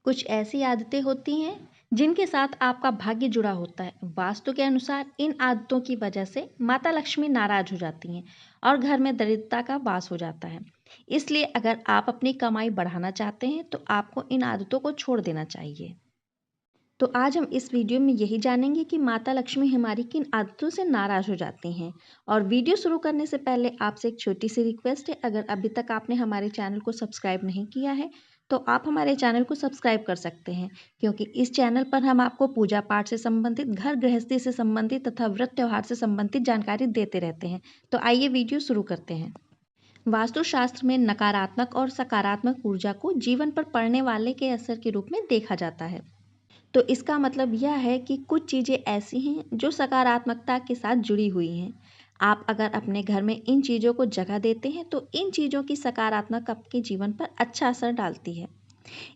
कुछ ऐसी आदतें होती हैं जिनके साथ आपका भाग्य जुड़ा होता है। वास्तु के अनुसार इन आदतों की वजह से माता लक्ष्मी नाराज हो जाती हैं और घर में दरिद्रता का वास हो जाता है। इसलिए अगर आप अपनी कमाई बढ़ाना चाहते हैं तो आपको इन आदतों को छोड़ देना चाहिए। तो आज हम इस वीडियो में यही जानेंगे कि माता लक्ष्मी हमारी किन आदतों से नाराज हो जाती हैं। और वीडियो शुरू करने से पहले आपसे एक छोटी सी रिक्वेस्ट है, अगर अभी तक आपने हमारे चैनल को सब्सक्राइब नहीं किया है तो आप हमारे चैनल को सब्सक्राइब कर सकते हैं, क्योंकि इस चैनल पर हम आपको पूजा पाठ से संबंधित, घर गृहस्थी से संबंधित तथा व्रत त्यौहार से संबंधित जानकारी देते रहते हैं। तो आइए वीडियो शुरू करते हैं। वास्तुशास्त्र में नकारात्मक और सकारात्मक ऊर्जा को जीवन पर पड़ने वाले के असर के रूप में देखा जाता है। तो इसका मतलब यह है कि कुछ चीज़ें ऐसी हैं जो सकारात्मकता के साथ जुड़ी हुई हैं। आप अगर अपने घर में इन चीज़ों को जगह देते हैं तो इन चीज़ों की सकारात्मक आपके जीवन पर अच्छा असर डालती है।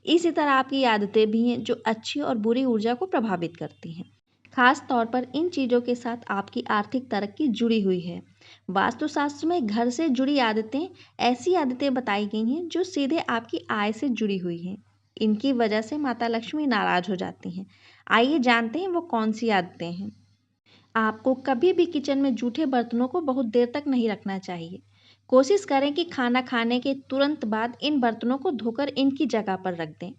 इसी तरह आपकी आदतें भी हैं जो अच्छी और बुरी ऊर्जा को प्रभावित करती हैं। खास तौर पर इन चीज़ों के साथ आपकी आर्थिक तरक्की जुड़ी हुई है। वास्तुशास्त्र में घर से जुड़ी आदतें ऐसी आदतें बताई गई हैं जो सीधे आपकी आय से जुड़ी हुई हैं। इनकी वजह से माता लक्ष्मी नाराज हो जाती हैं। आइए जानते हैं वो कौन सी आदतें हैं। आपको कभी भी किचन में जूठे बर्तनों को बहुत देर तक नहीं रखना चाहिए। कोशिश करें कि खाना खाने के तुरंत बाद इन बर्तनों को धोकर इनकी जगह पर रख दें।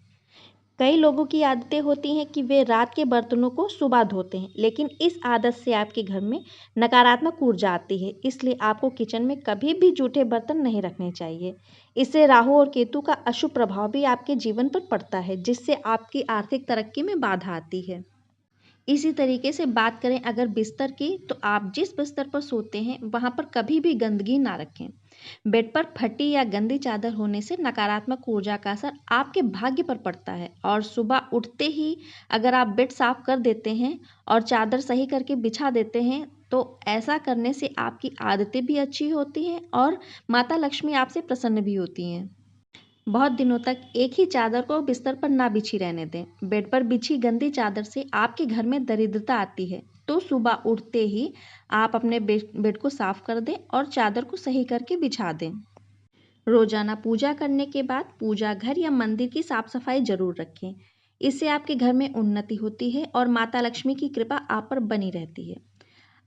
कई लोगों की आदतें होती हैं कि वे रात के बर्तनों को सुबह धोते हैं, लेकिन इस आदत से आपके घर में नकारात्मक ऊर्जा आती है। इसलिए आपको किचन में कभी भी जूठे बर्तन नहीं रखने चाहिए। इससे राहु और केतु का अशुभ प्रभाव भी आपके जीवन पर पड़ता है, जिससे आपकी आर्थिक तरक्की में बाधा आती है। इसी तरीके से बात करें अगर बिस्तर की, तो आप जिस बिस्तर पर सोते हैं वहां पर कभी भी गंदगी ना रखें। बेड पर फटी या गंदी चादर होने से नकारात्मक ऊर्जा का असर आपके भाग्य पर पड़ता है। और सुबह उठते ही अगर आप बेड साफ कर देते हैं और चादर सही करके बिछा देते हैं तो ऐसा करने से आपकी आदतें भी अच्छी होती हैं और माता लक्ष्मी आपसे प्रसन्न भी होती हैं। बहुत दिनों तक एक ही चादर को बिस्तर पर ना बिछी रहने दें। बेड पर बिछी गंदी चादर से आपके घर में दरिद्रता आती है। तो सुबह उठते ही आप अपने बेड को साफ कर दें और चादर को सही करके बिछा दें। रोजाना पूजा करने के बाद पूजा घर या मंदिर की साफ सफाई जरूर रखें। इससे आपके घर में उन्नति होती है और माता लक्ष्मी की कृपा आप पर बनी रहती है।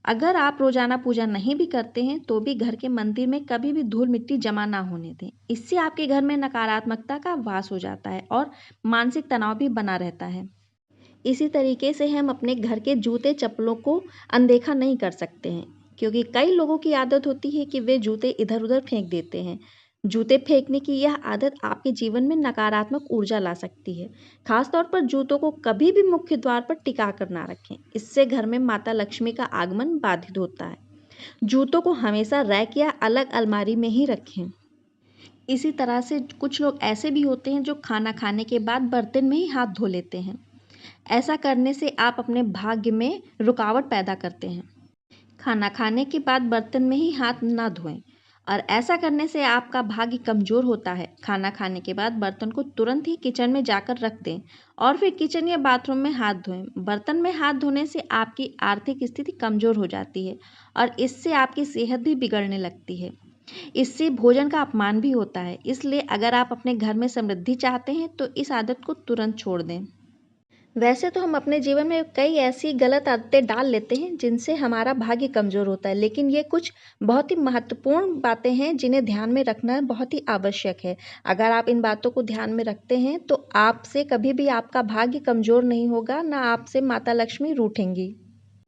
अगर आप रोजाना पूजा नहीं भी करते हैं तो भी घर के मंदिर में कभी भी धूल मिट्टी जमा ना होने दें। इससे आपके घर में नकारात्मकता का वास हो जाता है और मानसिक तनाव भी बना रहता है। इसी तरीके से हम अपने घर के जूते चप्पलों को अनदेखा नहीं कर सकते हैं, क्योंकि कई लोगों की आदत होती है कि वे जूते इधर उधर फेंक देते हैं। जूते फेंकने की यह आदत आपके जीवन में नकारात्मक ऊर्जा ला सकती है। खासतौर पर जूतों को कभी भी मुख्य द्वार पर टिका कर ना रखें। इससे घर में माता लक्ष्मी का आगमन बाधित होता है। जूतों को हमेशा रैक या अलग अलमारी में ही रखें। इसी तरह से कुछ लोग ऐसे भी होते हैं जो खाना खाने के बाद बर्तन में ही हाथ धो लेते हैं। ऐसा करने से आप अपने भाग्य में रुकावट पैदा करते हैं। खाना खाने के बाद बर्तन में ही हाथ ना धोएं, और ऐसा करने से आपका भाग्य कमजोर होता है। खाना खाने के बाद बर्तन को तुरंत ही किचन में जाकर रख दें और फिर किचन या बाथरूम में हाथ धोएं। बर्तन में हाथ धोने से आपकी आर्थिक स्थिति कमजोर हो जाती है और इससे आपकी सेहत भी बिगड़ने लगती है। इससे भोजन का अपमान भी होता है। इसलिए अगर आप अपने घर में समृद्धि चाहते हैं तो इस आदत को तुरंत छोड़ दें। वैसे तो हम अपने जीवन में कई ऐसी गलत आदतें डाल लेते हैं जिनसे हमारा भाग्य कमज़ोर होता है, लेकिन ये कुछ बहुत ही महत्वपूर्ण बातें हैं जिन्हें ध्यान में रखना बहुत ही आवश्यक है। अगर आप इन बातों को ध्यान में रखते हैं तो आपसे कभी भी आपका भाग्य कमज़ोर नहीं होगा, ना आपसे माता लक्ष्मी रूठेंगी।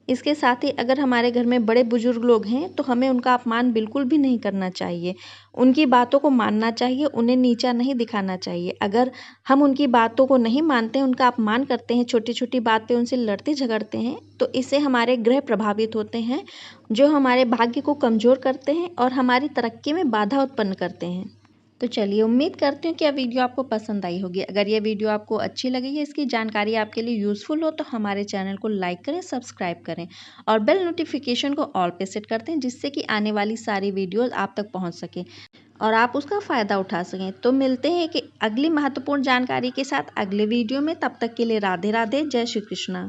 इसके साथ ही अगर हमारे घर में बड़े बुजुर्ग लोग हैं तो हमें उनका अपमान बिल्कुल भी नहीं करना चाहिए। उनकी बातों को मानना चाहिए, उन्हें नीचा नहीं दिखाना चाहिए। अगर हम उनकी बातों को नहीं मानते, उनका अपमान करते हैं, छोटी-छोटी बात पे उनसे लड़ते झगड़ते हैं, तो इससे हमारे ग्रह प्रभावित होते हैं, जो हमारे भाग्य को कमज़ोर करते हैं और हमारी तरक्की में बाधा उत्पन्न करते हैं। तो चलिए, उम्मीद करती हूँ कि यह वीडियो आपको पसंद आई होगी। अगर यह वीडियो आपको अच्छी लगी है, इसकी जानकारी आपके लिए यूज़फुल हो, तो हमारे चैनल को लाइक करें, सब्सक्राइब करें और बेल नोटिफिकेशन को ऑल पे सेट करते हैं, जिससे कि आने वाली सारी वीडियोज़ आप तक पहुँच सकें और आप उसका फ़ायदा उठा सकें। तो मिलते हैं कि अगली महत्वपूर्ण जानकारी के साथ अगले वीडियो में। तब तक के लिए राधे राधे, जय श्री कृष्णा।